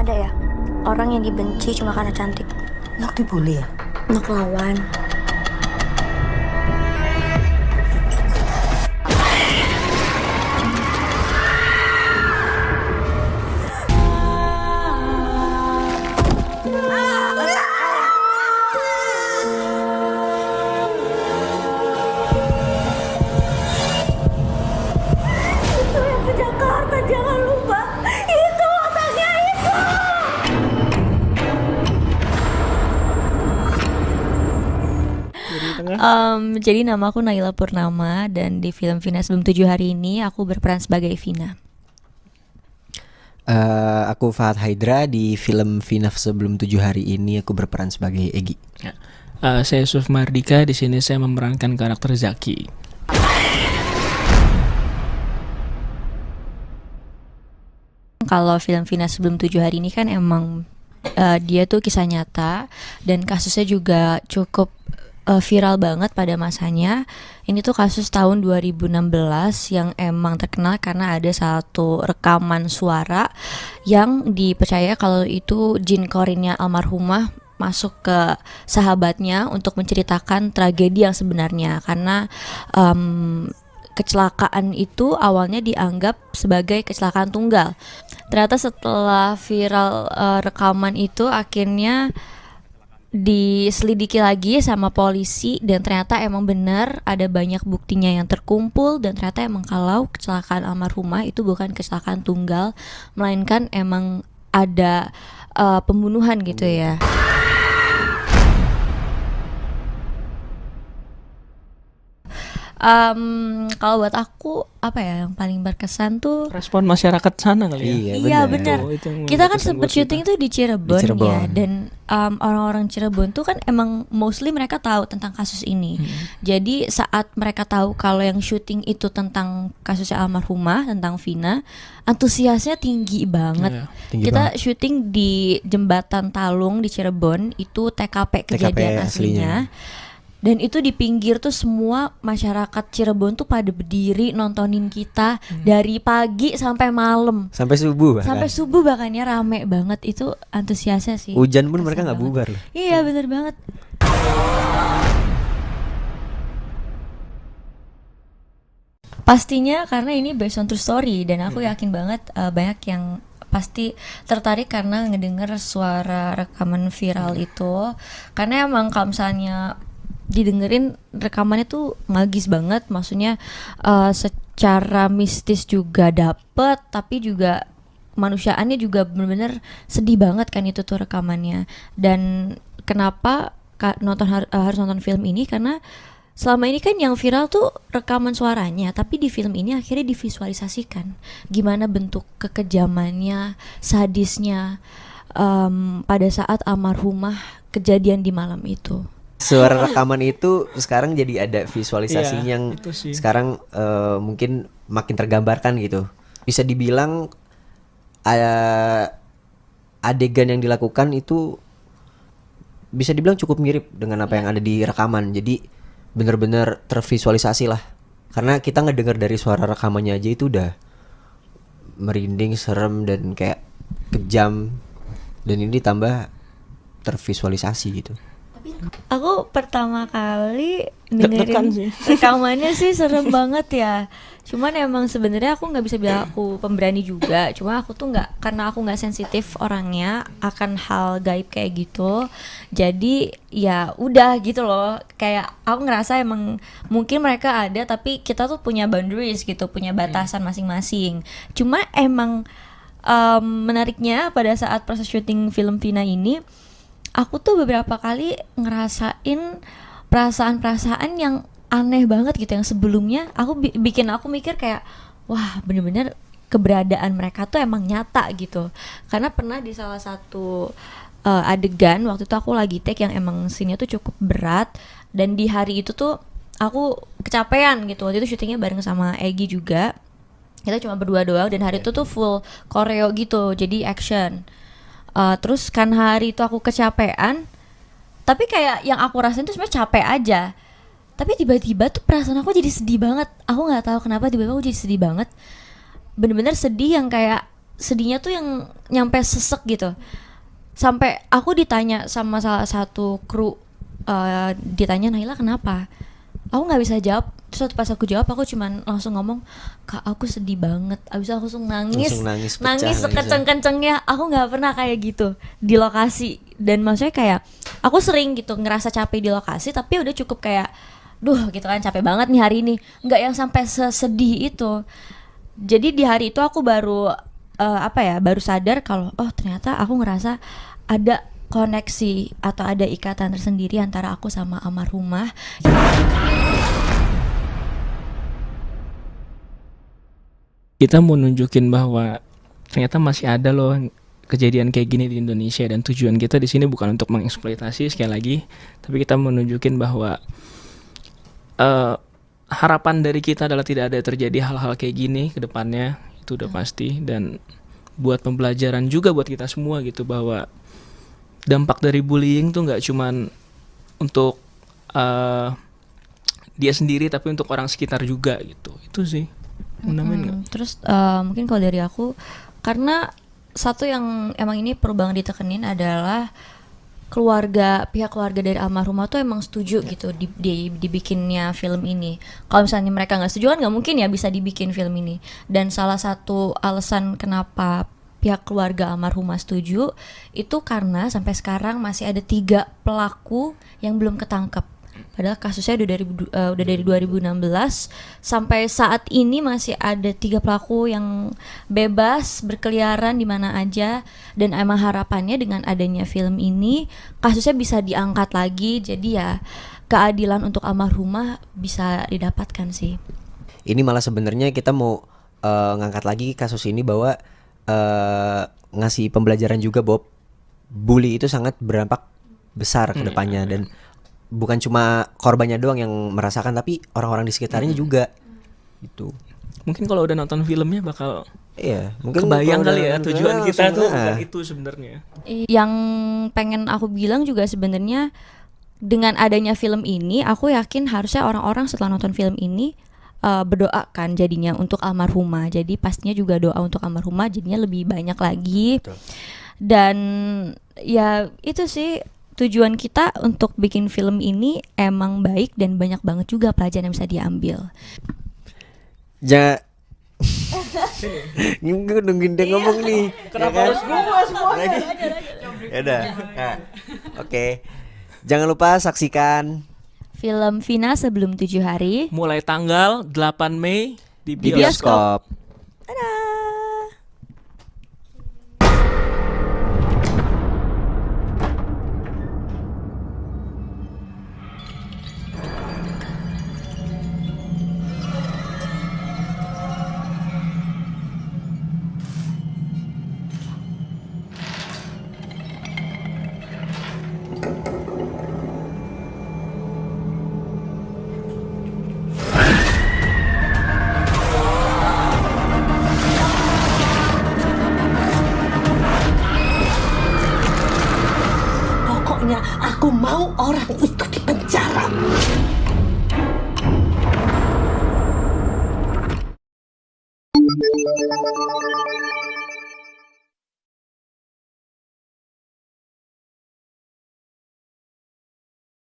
Ada ya, orang yang dibenci cuma karena cantik. Nok dibully ya? Nok lawan. Itu yang ke Jakarta, jangan lupa. Itu otaknya itu. Jadi nama aku Naila Purnama dan di film Vina Sebelum 7 Hari ini aku berperan sebagai Vina. Aku Fahad Haidra, di film Vina Sebelum 7 Hari ini aku berperan sebagai Egi. Saya Yusuf Mardika, di sini saya memerankan karakter Zaki. Kalau film Vina Sebelum 7 Hari ini kan emang dia tuh kisah nyata dan kasusnya juga cukup viral banget pada masanya. Ini tuh kasus tahun 2016 yang emang terkenal karena ada satu rekaman suara yang dipercaya kalau itu jin korinnya almarhumah masuk ke sahabatnya untuk menceritakan tragedi yang sebenarnya. Karena kecelakaan itu awalnya dianggap sebagai kecelakaan tunggal. Ternyata setelah viral rekaman itu akhirnya diselidiki lagi sama polisi dan ternyata emang benar ada banyak buktinya yang terkumpul dan ternyata emang kalau kecelakaan almarhumah itu bukan kecelakaan tunggal melainkan emang ada pembunuhan gitu ya. Kalau buat aku apa ya yang paling berkesan tuh Respon masyarakat sana kali ya. iya benar. Itu yang Kita kan berkesan sempet buat syuting kita. tuh di Cirebon, Di Cirebon. ya dan orang-orang Cirebon tuh kan emang mostly mereka tahu tentang kasus ini. Jadi saat mereka tahu kalau yang syuting itu tentang kasusnya almarhumah, tentang Vina, antusiasnya tinggi banget. Iya. Tinggi Kita banget. syuting di Jembatan Talung di Cirebon, itu TKP kejadian TKP aslinya. Dan itu di pinggir tuh semua masyarakat Cirebon tuh pada berdiri nontonin kita dari pagi sampai malam. Sampai subuh bahkan. Sampai subuh bahkan ya, rame banget. Itu antusiasnya sih. Hujan pun Kerasa mereka nggak banget. bubar loh. Iya bener banget. Pastinya karena ini based on true story dan aku yakin banget banyak yang pasti tertarik karena ngedenger suara rekaman viral itu. Karena emang kalau misalnya didengerin rekamannya tuh magis banget, maksudnya secara mistis juga dapet, tapi juga manusiaannya juga benar-benar sedih banget kan itu tuh rekamannya. Dan kenapa harus nonton film ini, karena selama ini kan yang viral tuh rekaman suaranya, tapi di film ini akhirnya divisualisasikan gimana bentuk kekejamannya, sadisnya pada saat almarhumah kejadian di malam itu. Suara rekaman itu sekarang jadi ada visualisasi Iya, yang itu sih. sekarang mungkin makin tergambarkan gitu. Bisa dibilang adegan yang dilakukan itu bisa dibilang cukup mirip dengan apa yang ada di rekaman. Jadi benar-benar tervisualisasi lah. Karena kita ngedengar dari suara rekamannya aja itu udah merinding, serem dan kayak kejam. Dan ini ditambah tervisualisasi gitu. Aku pertama kali Deg-degan dengerin sih. rekamannya sih serem banget ya. Cuman emang sebenarnya aku nggak bisa bilang aku pemberani juga. Cuma aku tuh nggak, karena aku nggak sensitif orangnya akan hal gaib kayak gitu. Jadi ya udah gitu loh. Kayak aku ngerasa emang mungkin mereka ada, tapi kita tuh punya boundaries gitu, punya batasan masing-masing. Cuma emang menariknya pada saat proses syuting film Vina ini, aku tuh beberapa kali ngerasain perasaan-perasaan yang aneh banget gitu, yang sebelumnya aku bikin aku mikir kayak wah bener-bener keberadaan mereka tuh emang nyata gitu. Karena pernah di salah satu adegan waktu itu aku lagi take yang emang scene-nya tuh cukup berat, dan di hari itu tuh aku kecapean gitu. Waktu itu syutingnya bareng sama Egi juga, kita cuma berdua doang dan hari itu tuh full choreo gitu, jadi action. Terus kan hari itu aku kecapean, tapi kayak yang aku rasain tuh sebenarnya capek aja. Tapi tiba-tiba tuh perasaan aku jadi sedih banget. Aku nggak tahu kenapa tiba-tiba aku jadi sedih banget. Bener-bener sedih yang kayak sedihnya tuh yang nyampe sesek gitu. Sampai aku ditanya sama salah satu kru, ditanya, Naila kenapa? Aku nggak bisa jawab. Terus pas aku jawab, aku cuman langsung ngomong, Kak aku sedih banget. Abis itu aku langsung nangis, pecah nangis nangisnya. sekeceng-kencengnya. Aku nggak pernah kayak gitu di lokasi. Dan maksudnya kayak aku sering gitu ngerasa capek di lokasi, tapi udah cukup kayak, duh gitu kan, capek banget nih hari ini. Nggak yang sampai sesedih itu. Jadi di hari itu aku baru baru sadar kalau oh ternyata aku ngerasa ada koneksi atau ada ikatan tersendiri antara aku sama almarhumah. Kita mau nunjukin bahwa ternyata masih ada loh kejadian kayak gini di Indonesia, dan tujuan kita di sini bukan untuk mengeksploitasi sekali lagi, tapi kita mau nunjukin bahwa harapan dari kita adalah tidak ada terjadi hal-hal kayak gini ke depannya, itu udah pasti, dan buat pembelajaran juga buat kita semua gitu, bahwa dampak dari bullying tuh nggak cuman untuk dia sendiri tapi untuk orang sekitar juga gitu. Itu sih. Terus mungkin kalau dari aku, karena satu yang emang ini perlu banget ditekenin adalah pihak keluarga dari almarhumah tuh emang setuju gitu dibikinnya film ini. Kalau misalnya mereka nggak setuju kan nggak mungkin ya bisa dibikin film ini. Dan salah satu alasan kenapa pihak keluarga almarhumah setuju itu karena sampai sekarang masih ada 3 pelaku yang belum ketangkep. Padahal kasusnya udah dari 2016 sampai saat ini masih ada 3 pelaku yang bebas berkeliaran di mana aja, dan emang harapannya dengan adanya film ini kasusnya bisa diangkat lagi, jadi ya keadilan untuk almarhumah bisa didapatkan sih. Ini malah sebenarnya kita mau ngangkat lagi kasus ini bahwa ngasih pembelajaran juga, Bob. Bully itu sangat berdampak besar ke depannya, dan bukan cuma korbannya doang yang merasakan, tapi orang-orang di sekitarnya juga. Itu. Mungkin kalau udah nonton filmnya bakal mungkin kebayang kali ya tujuan kita tuh bukan itu sebenarnya. Yang pengen aku bilang juga sebenarnya dengan adanya film ini, aku yakin harusnya orang-orang setelah nonton film ini berdoa kan jadinya untuk almarhumah. Jadi pastinya juga doa untuk almarhumah jadinya lebih banyak lagi. Betul. Dan ya itu sih tujuan kita untuk bikin film ini emang baik, dan banyak banget juga pelajaran yang bisa diambil. Gue nungguin dia ngomong nih. Kenapa harus gue semua lagi? Ya udah. Oke. Jangan lupa saksikan film Vina Sebelum 7 Hari mulai tanggal 8 Mei di di bioskop. Dadah. Pokoknya aku mau orang